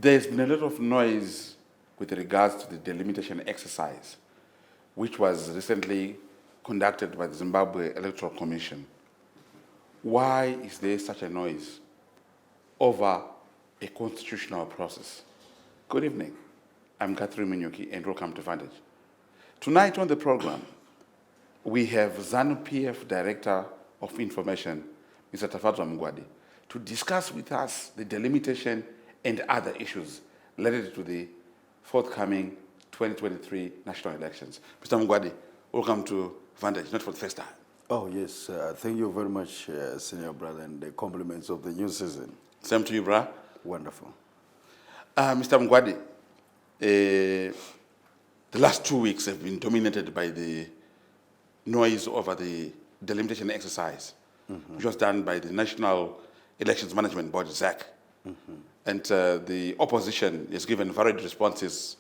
There's been a lot of noise with regards to the delimitation exercise, which was recently conducted by the Zimbabwe Electoral Commission. Why is there such a noise over a constitutional process? Good evening. I'm Catherine Minyuki, and welcome to Vantage. Tonight on the program, we have ZANU PF Director of Information, Mr. Tafadzwa Mugwadi, to discuss with us the delimitation and other issues related to the forthcoming 2023 national elections. Mr. Mugwadi, welcome to Vantage, not for the first time. Oh, yes. Thank you very much, senior brother, and the compliments of the new season. Same to you, brah. Wonderful. Mr. Mugwadi, the last 2 weeks have been dominated by the noise over the delimitation exercise, which was done by the National Elections Management Board, ZAC. And the opposition has given varied responses.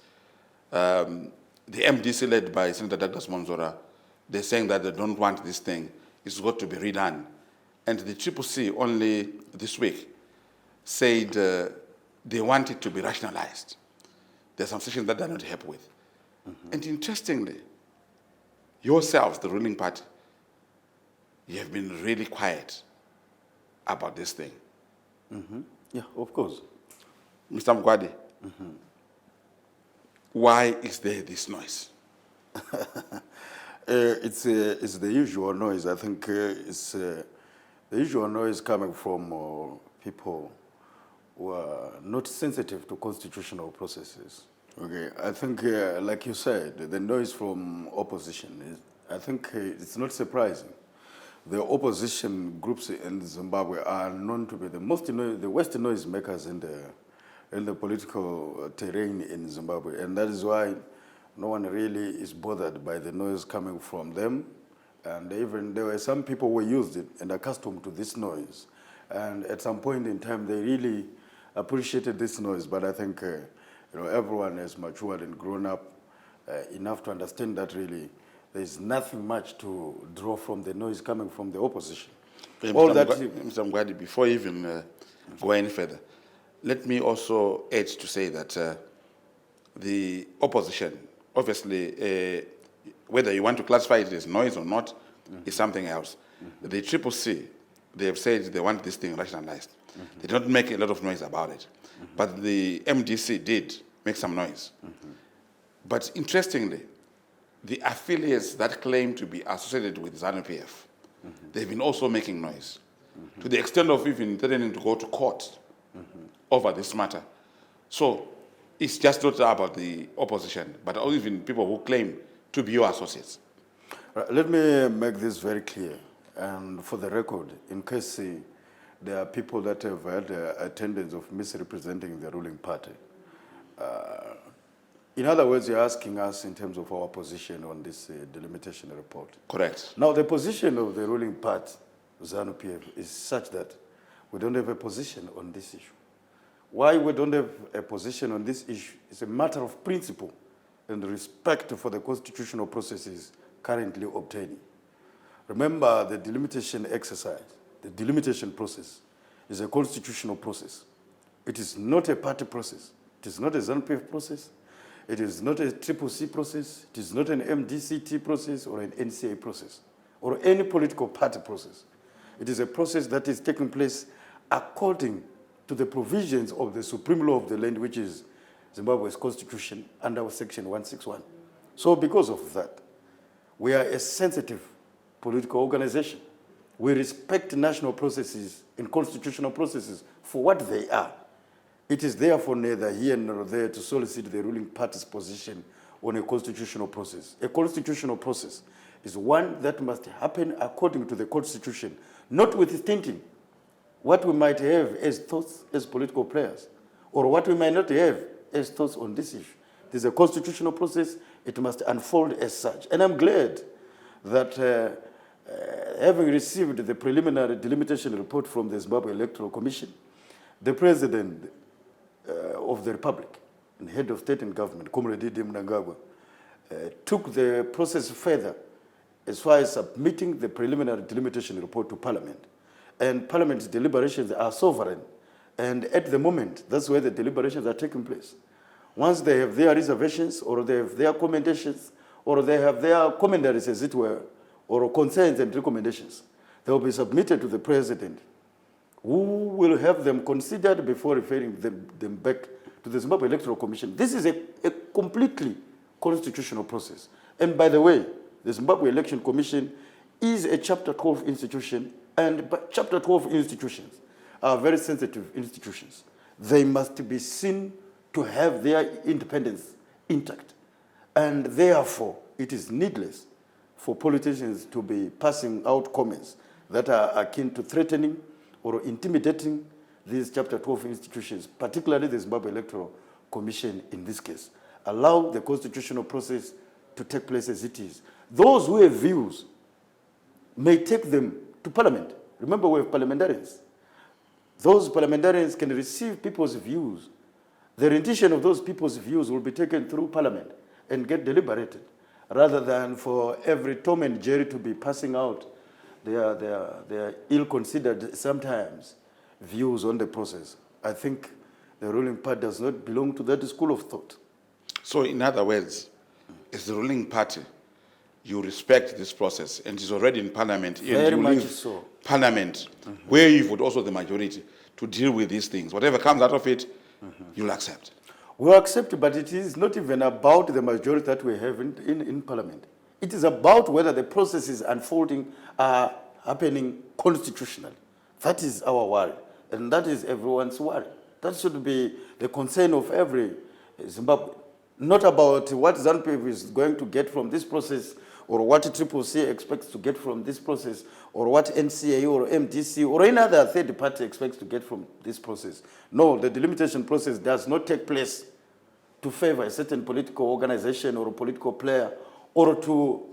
The MDC led by Senator Douglas Monzora, they're saying that they don't want this thing. It's got to be redone. And the CCC only this week said they want it to be rationalized. There are some sections that they're not happy with. And interestingly, yourselves, the ruling party, you have been really quiet about this thing. Yeah, of course. Mr. Mugwadi, why is there this noise? It's the usual noise. I think it's the usual noise coming from people who are not sensitive to constitutional processes. Okay, I think, like you said, the noise from opposition, I think it's not surprising. The opposition groups in Zimbabwe are known to be the worst noise makers in the political terrain in Zimbabwe, and that is why no one really is bothered by the noise coming from them. And even there were some people who used it and accustomed to this noise, and at some point in time they really appreciated this noise. But I think everyone has matured and grown up enough to understand that really there's nothing much to draw from the noise coming from the opposition. Mr. Mugwadi, before you even go any further, let me also add to say that the opposition, obviously, whether you want to classify it as noise or not, is something else. The CCC, they have said they want this thing rationalized. They don't make a lot of noise about it. But the MDC did make some noise. But interestingly, the affiliates that claim to be associated with ZANU PF, they've been also making noise, to the extent of even threatening to go to court over this matter. So it's just not about the opposition, but even people who claim to be your associates. Let me make this very clear, and for the record, in case there are people that have had a tendency of misrepresenting the ruling party. In other words, you're asking us in terms of our position on this delimitation report. Correct. Now, the position of the ruling party, ZANU PF, is such that we don't have a position on this issue. Why we don't have a position on this issue is a matter of principle and respect for the constitutional processes currently obtaining. Remember, the delimitation exercise, the delimitation process, is a constitutional process. It is not a party process. It is not a ZANU PF process. It is not a CCC process. It is not an MDCT process or an NCA process or any political party process. It is a process that is taking place according to the provisions of the supreme law of the land, which is Zimbabwe's constitution under section 161. So because of that, we are a sensitive political organization. We respect national processes and constitutional processes for what they are. It is therefore neither here nor there to solicit the ruling party's position on a constitutional process. A constitutional process is one that must happen according to the Constitution, notwithstanding what we might have as thoughts as political players, or what we might not have as thoughts on this issue. It is a constitutional process. It must unfold as such. And I'm glad that having received the preliminary delimitation report from the Zimbabwe Electoral Commission, the President of the Republic and Head of State and Government, Comrade Mnangagwa, took the process further as far as submitting the preliminary delimitation report to Parliament. And Parliament's deliberations are sovereign And at the moment, that's where the deliberations are taking place. Once they have their reservations, or they have their commendations, or they have their commentaries, as it were, or concerns and recommendations, they will be submitted to the president, who will have them considered before referring them back to the Zimbabwe Electoral Commission. This is a completely constitutional process. And by the way, the Zimbabwe Election Commission is a Chapter 12 institution, and Chapter 12 institutions are very sensitive institutions. They must be seen to have their independence intact. And therefore, it is needless for politicians to be passing out comments that are akin to threatening or intimidating these Chapter 12 institutions, particularly the Zimbabwe Electoral Commission in this case. Allow the constitutional process to take place as it is. Those who have views may take them to Parliament. Remember, we have parliamentarians. Those parliamentarians can receive people's views. The rendition of those people's views will be taken through Parliament and get deliberated, rather than for every Tom and Jerry to be passing out their ill-considered, sometimes, views on the process. I think the ruling party does not belong to that school of thought. So in other words, as the ruling party, you respect this process, and it's already in Parliament. Very and you much leave so. Parliament, where you've got also the majority to deal with these things. Whatever comes out of it, you'll accept. We'll accept, but it is not even about the majority that we have in Parliament. It is about whether the processes unfolding are happening constitutionally. That is our worry, and that is everyone's worry. That should be the concern of every Zimbabwe. Not about what ZANU is going to get from this process, or what CCC expects to get from this process, or what NCA or MDC or any other third party expects to get from this process. No, the delimitation process does not take place to favor a certain political organization or a political player, or to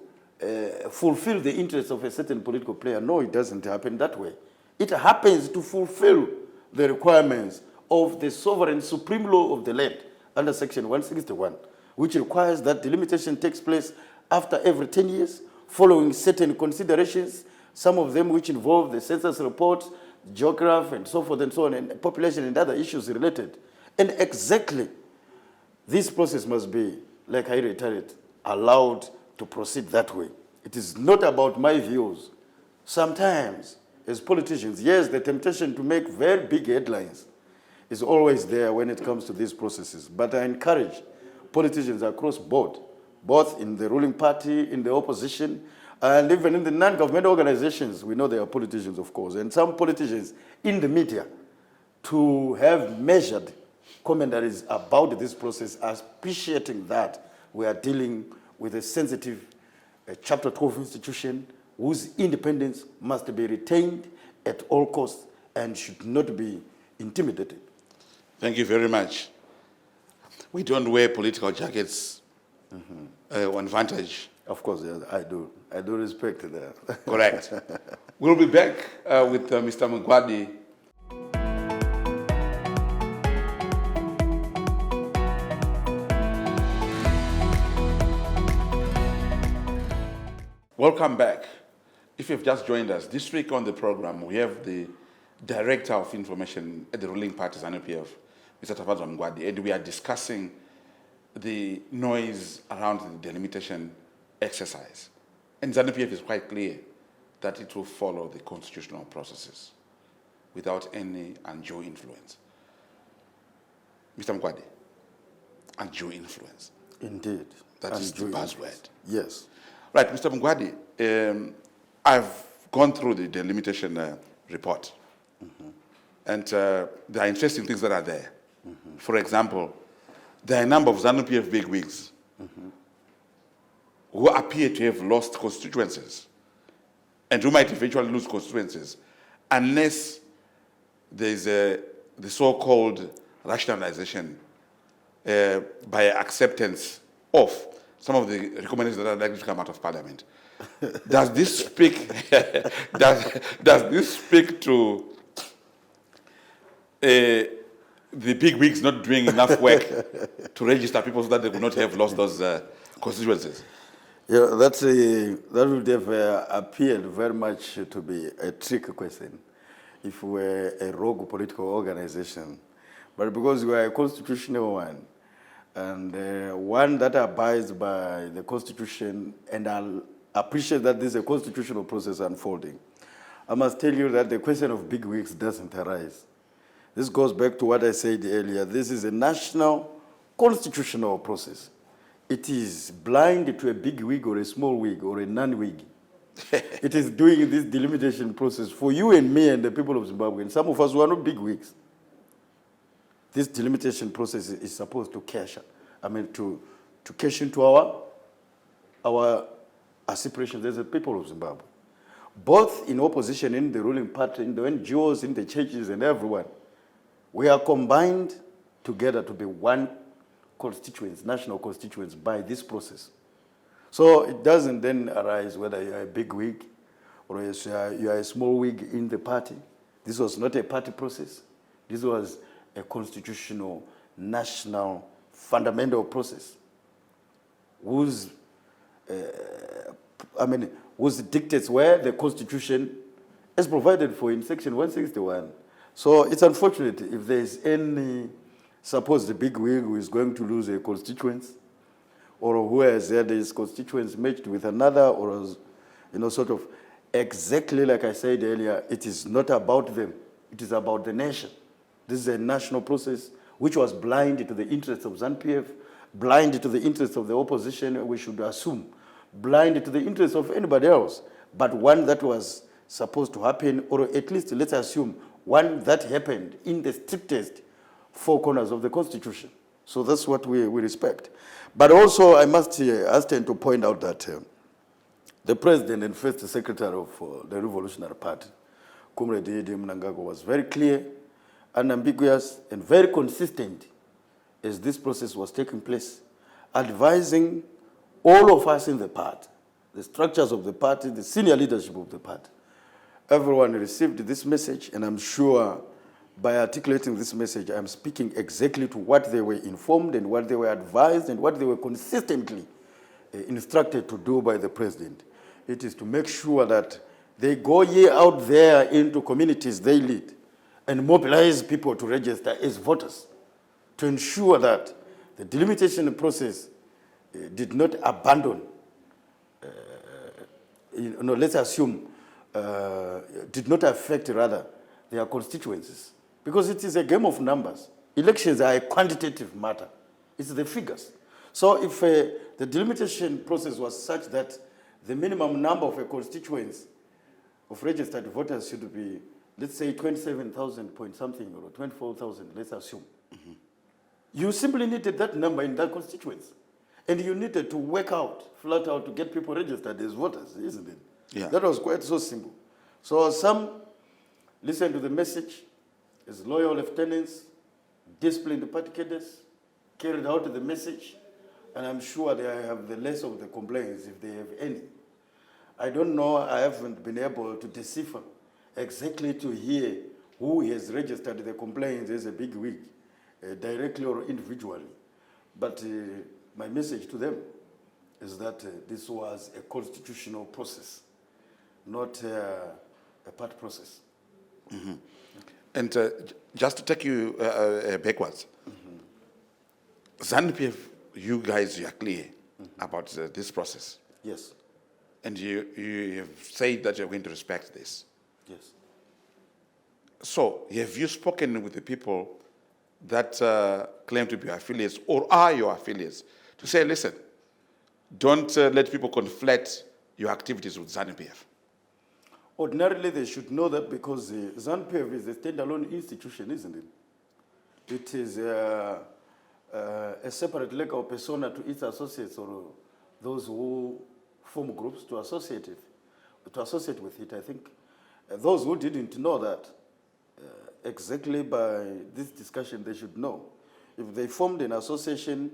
fulfill the interests of a certain political player. No, it doesn't happen that way. It happens to fulfill the requirements of the sovereign supreme law of the land under Section 161, which requires that delimitation takes place after every 10 years, following certain considerations, some of them which involve the census report, geography, and so forth and so on, and population and other issues related. And exactly, this process must be, like I reiterated, allowed to proceed that way. It is not about my views. Sometimes, as politicians, yes, the temptation to make very big headlines is always there when it comes to these processes. But I encourage politicians across board, both in the ruling party, in the opposition, and even in the non-governmental organizations. We know there are politicians, of course, and some politicians in the media, to have measured commentaries about this process, appreciating that we are dealing with a sensitive Chapter 12 institution whose independence must be retained at all costs and should not be intimidated. Thank you very much. We don't wear political jackets on Vantage. Of course, yes, I do. I do respect that. Correct. We'll be back with Mr. Mugwadi. Welcome back. If you've just joined us, this week on the program, we have the Director of Information at the ruling party, ZANU-PF, Mr. Tafadzwa Mugwadi, and we are discussing the noise around the delimitation exercise. And ZANU-PF is quite clear that it will follow the constitutional processes without any undue influence. Mr. Mugwadi, undue influence. Indeed. That is the buzzword. Yes. Right, Mr. Mugwadi, I've gone through the delimitation report, and there are interesting things that are there. For example, there are a number of ZANU-PF bigwigs who appear to have lost constituencies and who might eventually lose constituencies unless there's the so-called rationalization by acceptance of some of the recommendations that are likely to come out of Parliament. Does this speak? does this speak to the bigwigs not doing enough work to register people so that they would not have lost those constituencies? Yeah, that would have appeared very much to be a trick question. if we were a rogue political organization, but because we are a constitutional one, and one that abides by the Constitution, and I'll appreciate that this is a constitutional process unfolding. I must tell you that the question of big wigs doesn't arise. This goes back to what I said earlier. This is a national constitutional process. It is blind to a big wig or a small wig or a non-wig. It is doing this delimitation process for you and me and the people of Zimbabwe, and some of us who are not big wigs. This delimitation process is supposed to cash into our aspirations as a people of Zimbabwe, both in opposition, in the ruling party, in the NGOs, in the churches, and everyone. We are combined together to be one constituents, national constituents, by this process. So it doesn't then arise whether you are a big wig or you are a small wig in the party. This was not a party process. This was a constitutional, national, fundamental process whose dictates were the Constitution as provided for in Section 161. So it's unfortunate if there is any supposed big wig who is going to lose a constituency, or who has had his constituents merged with another, or sort of exactly like I said earlier, it is not about them. It is about the nation. This is a national process which was blind to the interests of ZANU-PF, blind to the interests of the opposition, we should assume, blind to the interests of anybody else, but one that was supposed to happen, or at least let's assume one that happened in the strictest four corners of the Constitution. So that's what we respect. But also I must hasten to point out that the President and First Secretary of the Revolutionary Party, Comrade Mnangagwa, was very clear, unambiguous, and very consistent as this process was taking place, advising all of us in the party, the structures of the party, the senior leadership of the party. Everyone received this message, and I'm sure by articulating this message, I'm speaking exactly to what they were informed and what they were advised and what they were consistently instructed to do by the President. It is to make sure that they go out there into communities they lead and mobilize people to register as voters, to ensure that the delimitation process did not abandon, let's assume, did not affect, rather, their constituencies. Because it is a game of numbers. Elections are a quantitative matter. It's the figures. So if the delimitation process was such that the minimum number of a constituents of registered voters should be, let's say, 27,000 point something, or 24,000, let's assume. Mm-hmm. You simply needed that number in that constituency. And you needed to work out, flat out, to get people registered as voters, isn't it? Yeah. That was quite so simple. So some listened to the message as loyal lieutenants, disciplined party cadres, carried out the message, and I'm sure they have the less of the complaints, if they have any. I don't know, I haven't been able to decipher exactly to hear who has registered the complaints as a big wig, directly or individually. But my message to them is that this was a constitutional process, not a party process. Mm-hmm. And just to take you backwards, ZANU-PF, you guys, you are clear about this process. Yes. And you have said that you're going to respect this. Yes. So, have you spoken with the people that claim to be affiliates or are your affiliates to say, listen, don't let people conflate your activities with ZANU-PF? Ordinarily, they should know that because ZANU-PF is a standalone institution, isn't it? It is a separate legal persona to its associates or those who form groups to associate with it. I think those who didn't know that exactly by this discussion, they should know. If they formed an association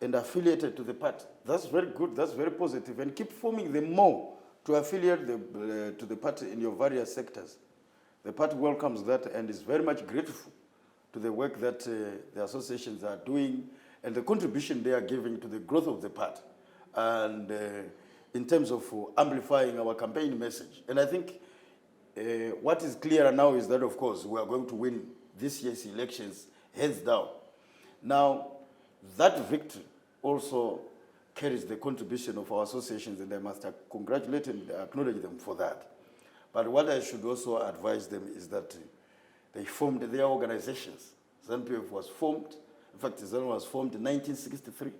and affiliated to the party, that's very good, that's very positive, and keep forming them more to affiliate to the party in your various sectors. The party welcomes that and is very much grateful to the work that the associations are doing and the contribution they are giving to the growth of the party, and in terms of amplifying our campaign message. And I think What is clearer now is that, of course, we are going to win this year's elections hands down. Now, that victory also carries the contribution of our associations, and I must congratulate and acknowledge them for that. But what I should also advise them is that they formed their organizations. ZANU-PF was formed, in fact, ZANU was formed in 1963,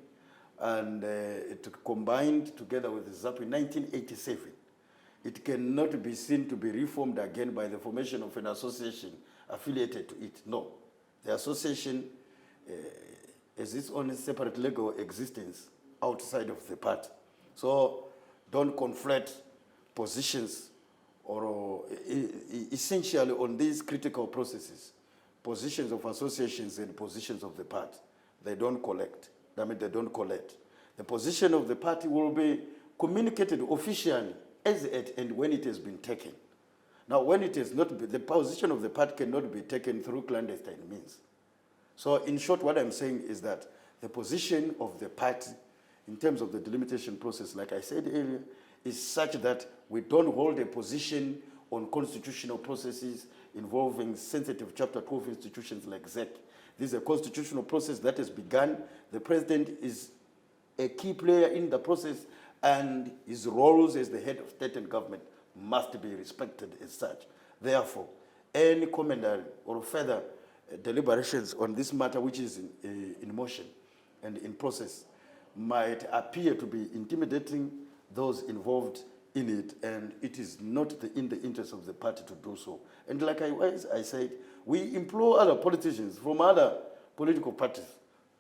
and it combined together with ZAP in 1987. It cannot be seen to be reformed again by the formation of an association affiliated to it. No. The association has its own separate legal existence outside of the party. So don't conflate positions or essentially on these critical processes, positions of associations and positions of the party. They don't collect. I mean, they don't collect. The position of the party will be communicated officially as at and when it has been taken. Now, when it is not, the position of the party cannot be taken through clandestine means. So, in short, what I'm saying is that the position of the party in terms of the delimitation process, like I said earlier, is such that we don't hold a position on constitutional processes involving sensitive Chapter 12 institutions like ZEC. This is a constitutional process that has begun. The president is a key player in the process, and his roles as the head of state and government must be respected as such. Therefore, any commentary or further deliberations on this matter, which is in motion and in process, might appear to be intimidating those involved in it, and it is not in the interest of the party to do so. And like I said, we implore other politicians from other political parties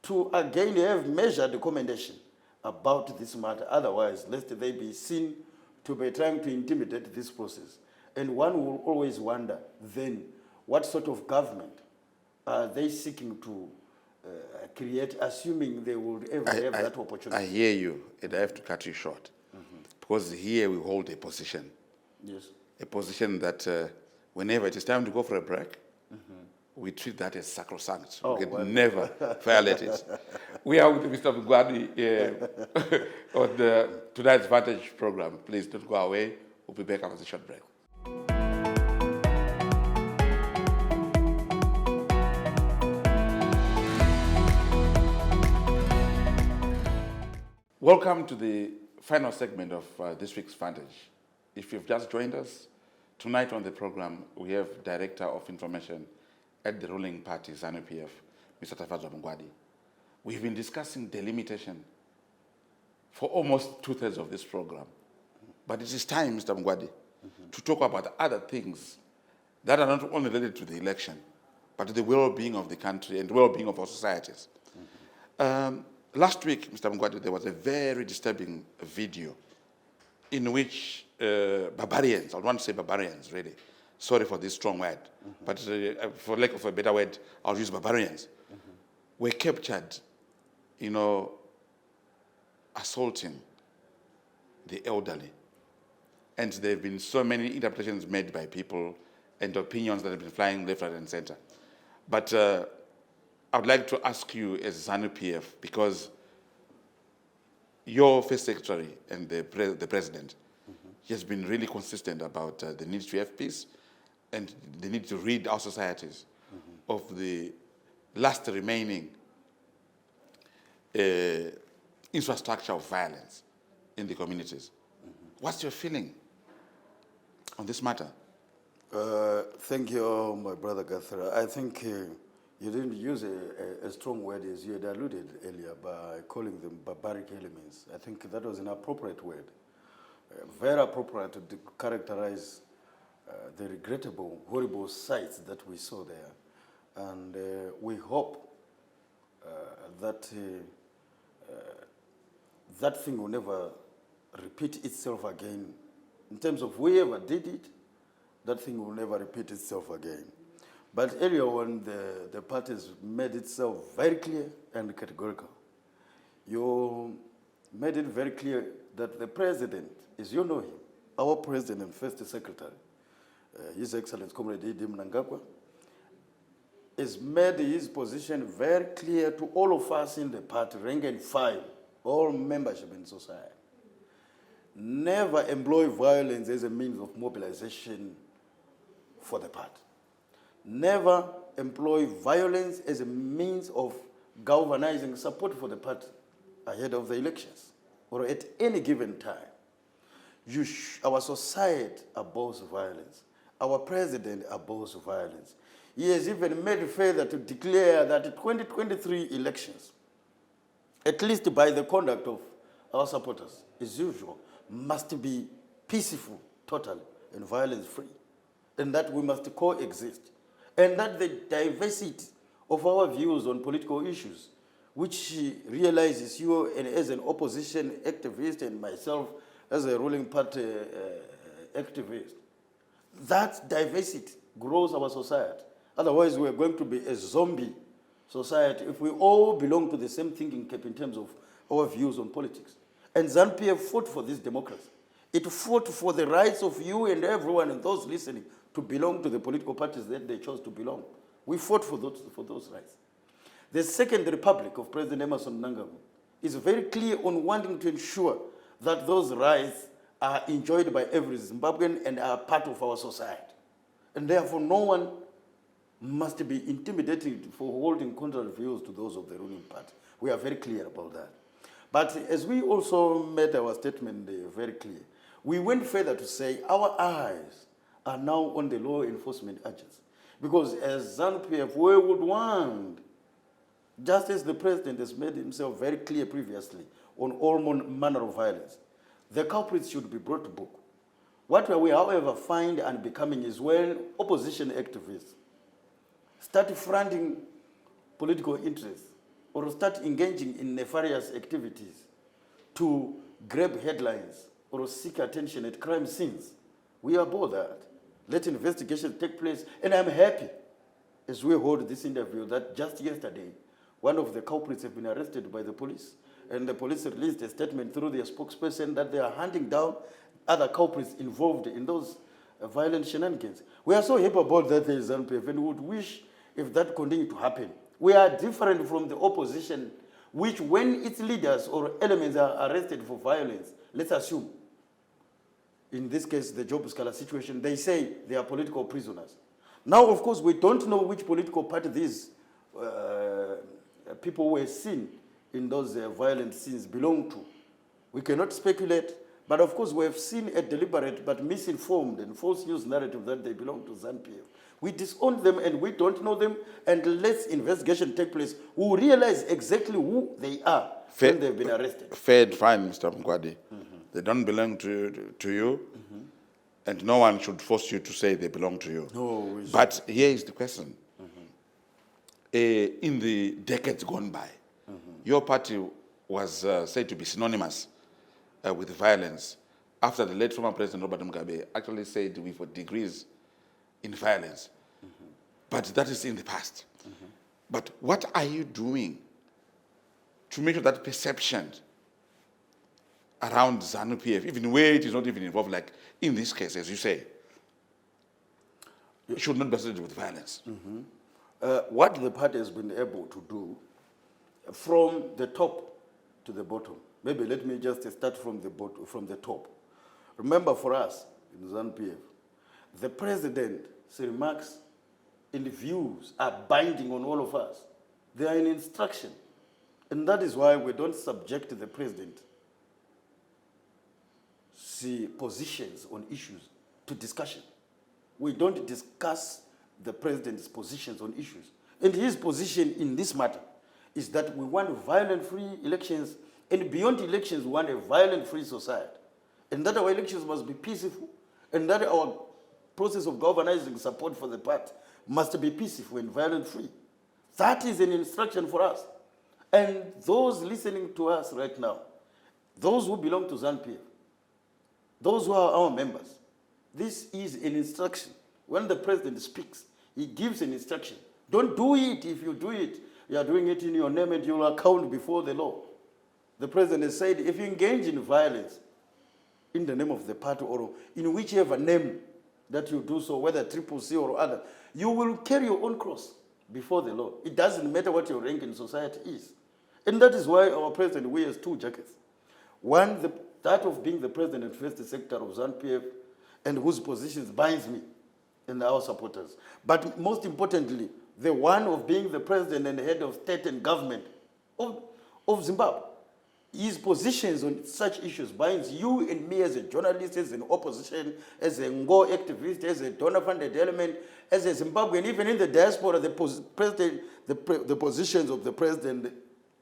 to again have measured commendation about this matter. Otherwise, lest they be seen to be trying to intimidate this process. And one will always wonder, then, what sort of government are they seeking to create, assuming they would ever have that opportunity? I hear you, and I have to cut you short. Because here we hold a position. Yes. A position that whenever it is time to go for a break, we treat that as sacrosanct. We can never violate it. We are with Mr. Mugwadi on tonight's Vantage program. Please don't go away. We'll be back after the short break. Welcome to the final segment of this week's Vantage. If you've just joined us, tonight on the program, we have Director of Information at the ruling party, ZANU-PF, Mr. Tafadzwa Mugwadi. We've been discussing delimitation for almost 2/3 of this program. But it is time, Mr. Mugwadi, to talk about other things that are not only related to the election, but to the well-being of the country and well-being of our societies. Last week, Mr. Mugwadi, there was a very disturbing video in which barbarians, I don't want to say barbarians, really, sorry for this strong word, but for lack of a better word, I'll use barbarians, were captured, assaulting the elderly. And there have been so many interpretations made by people and opinions that have been flying left, right, and center. But I would like to ask you as ZANU-PF, because your first secretary and the president has been really consistent about the need to have peace and the need to rid our societies of the last remaining infrastructure of violence in the communities. What's your feeling on this matter? Thank you, my brother Gathra. I think you didn't use a strong word as you had alluded earlier by calling them barbaric elements. I think that was an appropriate word, very appropriate to characterize the regrettable, horrible sights that we saw there. And we hope that that thing will never repeat itself again. In terms of whoever did it, that thing will never repeat itself again. But earlier on, the parties made itself very clear and categorical. You made it very clear that the president, as you know him, our president and first secretary, His Excellency Comrade Mnangagwa, has made his position very clear to all of us in the party, rank and file, all membership in society. Never employ violence as a means of mobilization for the party. Never employ violence as a means of galvanizing support for the party ahead of the elections or at any given time. Our society abhors violence. Our president abhors violence. He has even made further to declare that the 2023 elections, at least by the conduct of our supporters, as usual, must be peaceful, totally, and violence-free, and that we must coexist, and that the diversity of our views on political issues, which he realizes you and as an opposition activist and myself as a ruling party activist, that diversity grows our society. Otherwise, we're going to be a zombie society if we all belong to the same thinking cap in terms of our views on politics. And ZANU-PF fought for this democracy. It fought for the rights of you and everyone and those listening to belong to the political parties that they chose to belong. We fought for those rights. The Second Republic of President Emerson Mnangagwa is very clear on wanting to ensure that those rights are enjoyed by every Zimbabwean and are part of our society. And therefore, no one must be intimidated for holding contrary views to those of the ruling party. We are very clear about that. But as we also made our statement very clear, we went further to say our eyes are now on the law enforcement agents. Because as ZANU-PF, we would want, just as the president has made himself very clear previously on all manner of violence, the culprits should be brought to book. What we, however, find unbecoming is when opposition activists start fronting political interests or start engaging in nefarious activities to grab headlines or seek attention at crime scenes. We abhor that. Let investigations take place. And I'm happy, as we hold this interview, that just yesterday, one of the culprits have been arrested by the police. And the police released a statement through their spokesperson that they are hunting down other culprits involved in those violent shenanigans. We are so happy about that, ZANU-PF, and would wish if that continued to happen. We are different from the opposition, which when its leaders or elements are arrested for violence, let's assume, in this case, the Job Scala situation, they say they are political prisoners. Now, of course, we don't know which political party these people who were seen in those violent scenes belong to. We cannot speculate, but of course, we have seen a deliberate but misinformed and false news narrative that they belong to ZANU-PF. We disown them and we don't know them, and let investigation take place. We will realize exactly who they are when they've been arrested. Fair and fine, Mr. Mugwadi. They don't belong to you, and no one should force you to say they belong to you. No, but here is the question. In the decades gone by, your party was said to be synonymous with violence after the late former President Robert Mugabe actually said we've got degrees in violence. But that is in the past. But what are you doing to make sure that perception around ZANU-PF, even where it is not even involved, like in this case, as you say, should not be associated with violence? What the party has been able to do from the top to the bottom, maybe let me just start from the top. Remember, for us in ZANU-PF, the president's remarks and views are binding on all of us. They are an instruction. And that is why we don't subject the president's positions on issues to discussion. We don't discuss the president's positions on issues. And his position in this matter is that we want violent-free elections, and beyond elections, we want a violent-free society. And that our elections must be peaceful, and that our process of galvanizing support for the party must be peaceful and violent-free. That is an instruction for us. And those listening to us right now, those who belong to ZANU-PF, those who are our members, this is an instruction. When the president speaks, he gives an instruction. Don't do it. If you do it, you are doing it in your name and you will account before the law. The president has said, if you engage in violence in the name of the party or in whichever name that you do so, whether CCC or other, you will carry your own cross before the law. It doesn't matter what your rank in society is. And that is why our president wears two jackets. One, that of being the president and first secretary of ZANU-PF, and whose positions binds me and our supporters. But most importantly, the one of being the president and the head of state and government of Zimbabwe. His positions on such issues binds you and me as a journalist, as an opposition, as a Ngo activist, as a donor-funded element, as a Zimbabwean, even in the diaspora, the positions of the president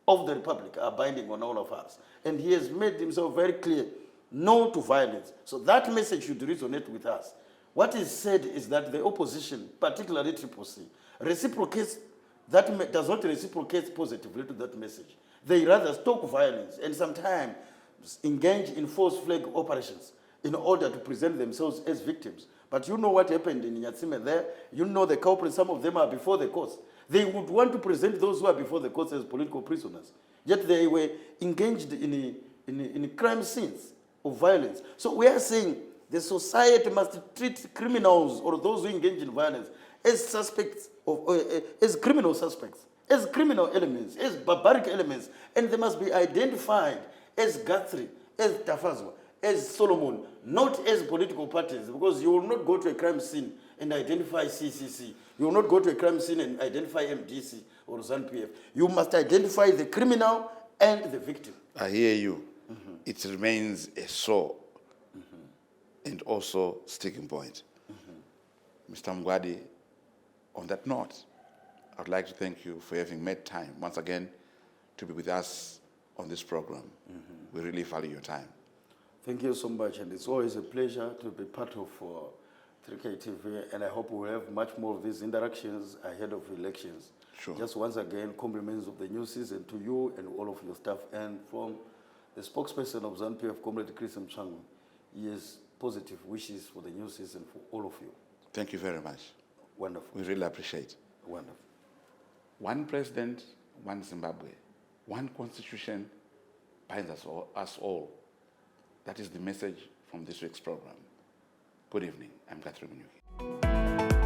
of the republic are binding on all of us. And he has made himself very clear, no to violence. So that message should resonate with us. What is said is that the opposition, particularly 3KtvZim, reciprocates, does not reciprocate positively to that message. They rather stoke violence and sometimes engage in false flag operations in order to present themselves as victims. But you know what happened in Nyatsime there? You know the culprits, some of them are before the courts. They would want to present those who are before the courts as political prisoners. Yet they were engaged in crime scenes of violence. So we are saying the society must treat criminals or those who engage in violence as suspects, as criminal suspects, as criminal elements, as barbaric elements, and they must be identified as Guthrie, as Tafadzwa, as Solomon, not as political parties, because you will not go to a crime scene and identify CCC. You will not go to a crime scene and identify MDC or ZANU-PF. You must identify the criminal and the victim. I hear you. It remains a sore and also sticking point. Mr. Mugwadi, on that note, I would like to thank you for having made time once again to be with us on this program. We really value your time. Thank you so much, and it's always a pleasure to be part of 3Ktv, and I hope we'll have much more of these interactions ahead of elections. Sure. Just once again, compliments of the new season to you and all of your staff, and from the spokesperson of ZANU-PF, Comrade Chris Mchangu, he has positive wishes for the new season for all of you. Thank you very much. Wonderful. We really appreciate. Wonderful. One president, one Zimbabwe, one constitution binds us all. That is the message from this week's program. Good evening. I'm Catherine Mnyuki.